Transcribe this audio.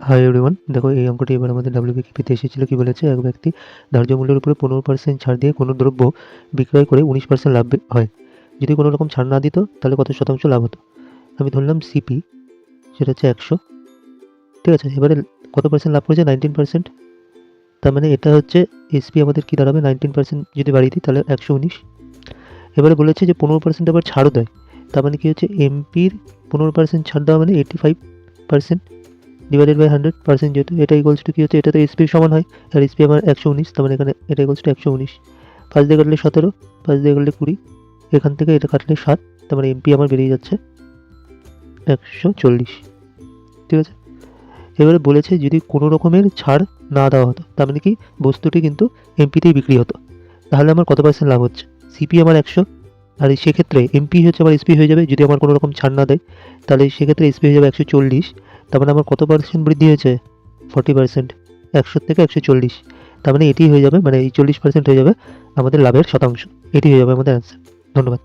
Hi everyone, দেখো এই অঙ্কটি এবার আমাদের WBKP-তে এসেছিল। কি বলেছে, এক ব্যক্তি ধার্য মূল্যের উপরে 15% ছাড় দিয়ে কোনো দ্রব্য বিক্রয় করে 19% লাভ হয়। যদি কোনো রকম ছাড় না দিত তাহলে কত শতাংশ লাভ হতো? আমি ধরলাম সিপি, সেটা হচ্ছে 100, ঠিক আছে। এবারে কত পার্সেন্ট লাভ করেছে? 19%। তার মানে এটা হচ্ছে এসপি আমাদের কি দাঁড়াবে, 19% যদি বাড়িয়ে দিই তাহলে 119। এবারে বলেছে যে 15% আবার ছাড়ও দেয়, তার মানে কি হচ্ছে এমপির 15% ছাড় দেওয়া মানে 85% ডিভাইডেড বাই 100%, যেহেতু এটা ইকুয়ালস টু কি হচ্ছে, এটা তো এসপির সমান হয়, আর এসপি আমার 119, তার মানে এখানে এটা ইকুয়ালস টু 119। 5 দিয়ে কাটলে 17, 5 দিয়ে কাটলে 20, এখান থেকে এটা কাটলে 7, তার মানে এমপি আমার বেরিয়ে যাচ্ছে 140, ঠিক আছে। এবারে বলেছে যদি কোনো রকমের ছাড় না দেওয়া হতো, তার মানে কি বস্তুটি কিন্তু এমপিতেই বিক্রি হতো, তাহলে আমার কত পার্সেন্ট লাভ হচ্ছে? সিপি আমার 100, আর সেক্ষেত্রে এমপি হচ্ছে আমার এসপি হয়ে যাবে, যদি আমার কোনো রকম ছাড় না দেয় তাহলে সেক্ষেত্রে এসপি হয়ে যাবে 140। তার মানে আমার কত পার্সেন্ট বৃদ্ধি হয়েছে? 40%, 100 থেকে 140। তার মানে এটি হয়ে যাবে, মানে এই 40% হয়ে যাবে আমাদের লাভের শতাংশ। এটি হয়ে যাবে আমাদের অ্যান্সার। ধন্যবাদ।